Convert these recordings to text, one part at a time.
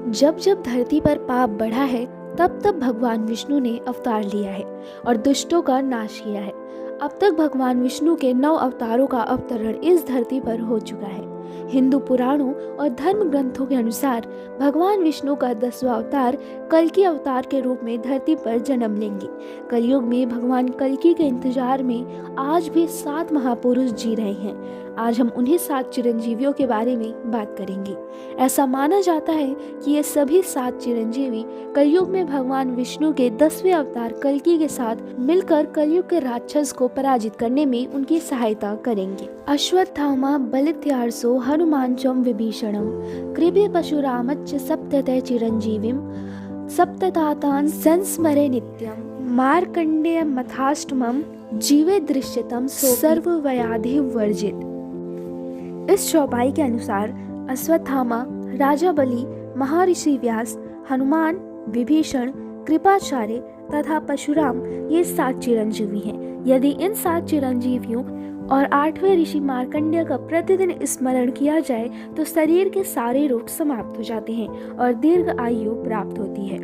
जब जब धरती पर पाप बढ़ा है तब तब भगवान विष्णु ने अवतार लिया है और दुष्टों का नाश किया है। अब तक भगवान विष्णु के 9 अवतारों का अवतरण इस धरती पर हो चुका है। हिंदू पुराणों और धर्म ग्रंथों के अनुसार भगवान विष्णु का 10वां अवतार कल्कि अवतार के रूप में धरती पर जन्म लेंगे। कलयुग में भगवान कल्कि के इंतजार में आज भी 7 महापुरुष जी रहे हैं। आज हम उन्हीं 7 चिरंजीवियों के बारे में बात करेंगे। ऐसा माना जाता है कि ये सभी 7 चिरंजीवी कलयुग में भगवान विष्णु के 10वें अवतार कल्कि के साथ मिलकर कलयुग के राक्षस को पराजित करने में उनकी सहायता करेंगे। अश्वत्थामा बलित्यार्सो हनुमांचम विभीषणम कृपे परशुरामच्च सप्ततः चिरंजीविम सप्ततातान् संस्मरे नित्यम मार्कंडेय मथाष्टमम जीवे दृश्यतम सर्वव्याधि वर्जित। इस चौपाई के अनुसार अश्वत्थामा, राजा बलि, महर्षि व्यास, हनुमान, विभीषण, कृपाचार्य तथा परशुराम ये 7 चिरंजीवी हैं। यदि इन 7 चिरंजीवियों और 8वें ऋषि मार्कंडेय का प्रतिदिन स्मरण किया जाए तो शरीर के सारे रोग समाप्त हो जाते हैं और दीर्घ आयु प्राप्त होती है।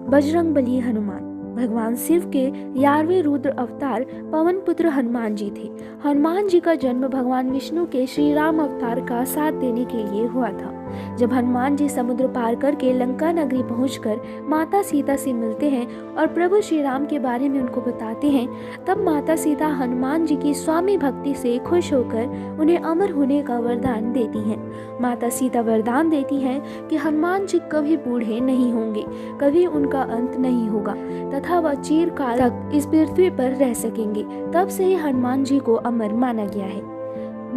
बजरंगबली हनुमान भगवान शिव के 11वें रुद्र अवतार पवन पुत्र हनुमान जी थे। हनुमान जी का जन्म भगवान विष्णु के श्री राम अवतार का साथ देने के लिए हुआ था। जब हनुमान जी समुद्र पार करके लंका नगरी पहुंचकर माता सीता से मिलते हैं और प्रभु श्री राम के बारे में उनको बताते हैं, तब माता सीता हनुमान जी की स्वामी भक्ति से खुश होकर उन्हें अमर होने का वरदान देती हैं। माता सीता वरदान देती हैं कि हनुमान जी कभी बूढ़े नहीं होंगे, कभी उनका अंत नहीं होगा तथा वह चिरकाल तक इस पृथ्वी पर रह सकेंगे। तब से ही हनुमान जी को अमर माना गया है।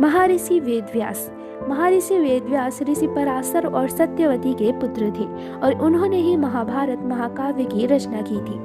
महर्षि वेदव्यास ऋषि पराशर और सत्यवती के पुत्र थे और उन्होंने ही महाभारत महाकाव्य की रचना की थी।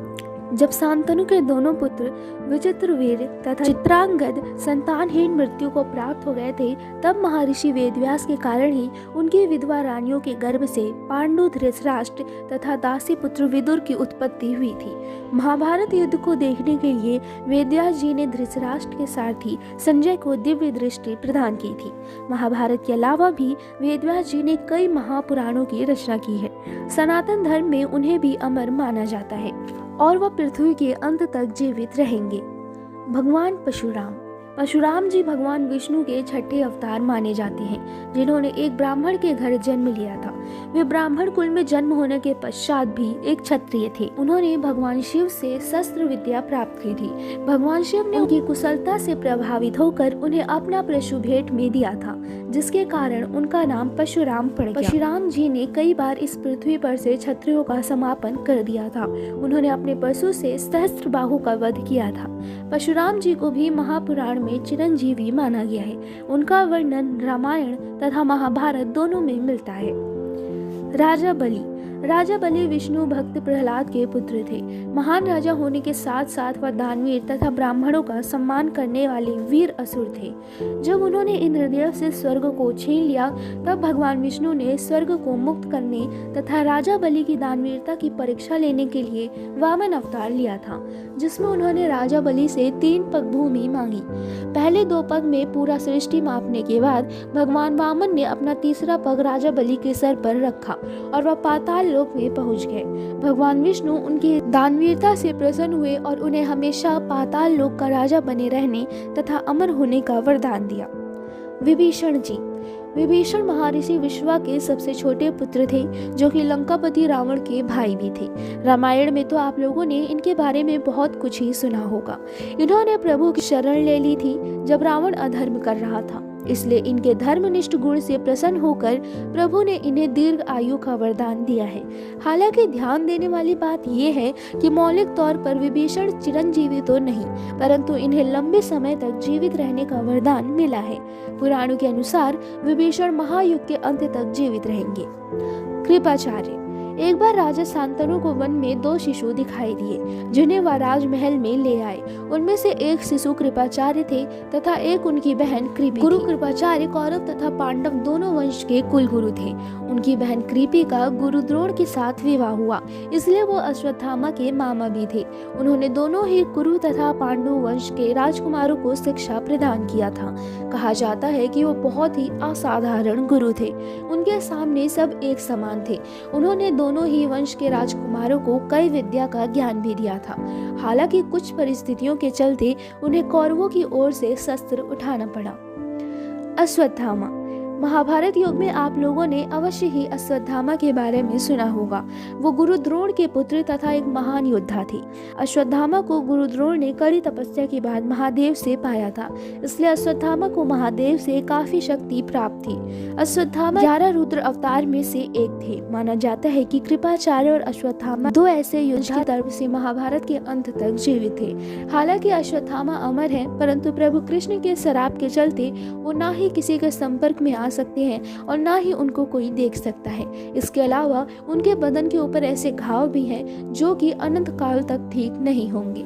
जब शांतनु के दोनों पुत्र विचित्रवीर्य तथा चित्रांगद संतानहीन मृत्यु को प्राप्त हो गए थे, तब महर्षि वेदव्यास के कारण ही उनकी विधवा रानियों के गर्भ से पांडु, धृतराष्ट्र तथा दासी पुत्र विदुर की उत्पत्ति हुई थी। महाभारत युद्ध को देखने के लिए वेदव्यास जी ने धृतराष्ट्र के सारथी संजय को दिव्य दृष्टि प्रदान की थी। महाभारत के अलावा भी वेदव्यास जी ने कई महापुराणों की रचना की है। सनातन धर्म में उन्हें भी अमर माना जाता है और वह पृथ्वी के अंत तक जीवित रहेंगे। भगवान परशुराम जी भगवान विष्णु के 6ठे अवतार माने जाते हैं, जिन्होंने एक ब्राह्मण के घर जन्म लिया था। वे ब्राह्मण कुल में जन्म होने के पश्चात भी एक क्षत्रिय थे। उन्होंने भगवान शिव से शस्त्र विद्या प्राप्त की थी। भगवान शिव ने उनकी कुशलता से प्रभावित होकर उन्हें अपना परशु भेंट में दिया था, जिसके कारण उनका नाम परशुराम पड़ गया। परशुराम जी ने कई बार इस पृथ्वी पर से क्षत्रियों का समापन कर दिया था। उन्होंने अपने परशु से सहस्त्रबाहु का वध किया था। परशुराम जी को भी महापुराण में चिरंजीवी माना गया है। उनका वर्णन रामायण तथा महाभारत दोनों में मिलता है। राजा बलि विष्णु भक्त प्रहलाद के पुत्र थे। महान राजा होने के साथ साथ वह दानवीर तथा ब्राह्मणों का सम्मान करने वाले वीर असुर थे। जब उन्होंने इंद्रदेव से स्वर्ग को छीन लिया, तब भगवान विष्णु ने स्वर्ग को मुक्त करने तथा राजा बलि की दानवीरता की परीक्षा लेने के लिए वामन अवतार लिया था, जिसमें उन्होंने राजा बलि से 3 पग भूमि मांगी। पहले 2 पग में पूरा सृष्टि मापने के बाद भगवान वामन ने अपना तीसरा पग राजा बलि के सर पर रखा और वह पाताल लोक में पहुंच गए। भगवान विष्णु उनकी दानवीरता से प्रसन्न हुए और उन्हें हमेशा पाताल लोक का राजा बने रहने तथा अमर होने का वरदान दिया। विभीषण महर्षि विश्वा के सबसे छोटे पुत्र थे, जो कि लंकापति रावण के भाई भी थे। रामायण में तो आप लोगों ने इनके बारे में बहुत कुछ ही सुना होगा। इन्होंने प्रभु की शरण ले ली थी जब रावण अधर्म कर रहा था, इसलिए इनके धर्मनिष्ठ गुण से प्रसन्न होकर प्रभु ने इन्हें दीर्घ आयु का वरदान दिया है। हालांकि ध्यान देने वाली बात यह है कि मौलिक तौर पर विभीषण चिरंजीवी तो नहीं, परंतु इन्हें लंबे समय तक जीवित रहने का वरदान मिला है। पुराणों के अनुसार विभीषण महायुग के अंत तक जीवित रहेंगे। कृपाचार्य एक बार राजा शांतनु को वन में 2 शिशु दिखाई दिए जिन्हें वह राजमहल में ले आए। उनमें से एक शिशु कृपाचार्य थे तथा एक उनकी बहन कृपी। गुरु कृपाचार्य कौरव तथा पांडव दोनों वंश के कुलगुरु थे। उनकी बहन कृपी का गुरु द्रोण के साथ विवाह हुआ, इसलिए वो अश्वत्थामा के मामा भी थे। उन्होंने दोनों ही कुरु तथा पांडु वंश के राजकुमारों को शिक्षा प्रदान किया था। कहा जाता है कि वो बहुत ही असाधारण गुरु थे। उनके सामने सब एक समान थे। उन्होंने दोनों ही वंश के राजकुमारों को कई विद्या का ज्ञान भी दिया था। हालांकि कुछ परिस्थितियों के चलते उन्हें कौरवों की ओर से शस्त्र उठाना पड़ा। अश्वत्थामा। महाभारत युग में आप लोगों ने अवश्य ही अश्वत्थामा के बारे में सुना होगा। वो गुरु द्रोण के पुत्र तथा एक महान योद्धा थे। अश्वत्थामा को गुरु द्रोण ने कड़ी तपस्या के बाद महादेव से पाया था, इसलिए अश्वत्थामा को महादेव से काफी शक्ति प्राप्त थी। अश्वत्थामा 11 रुद्र अवतार में से एक थे। माना जाता है कि कृपाचार्य और अश्वत्थामा 2 ऐसे योद्धा तरफ से महाभारत के अंत तक जीवित थे। हालांकि अश्वत्थामा अमर है, परंतु प्रभु कृष्ण के श्राप के चलते वो ना ही किसी के संपर्क में सकते हैं और ना ही उनको कोई देख सकता है। इसके अलावा उनके बदन के ऊपर ऐसे घाव भी हैं जो कि अनंत काल तक ठीक नहीं होंगे।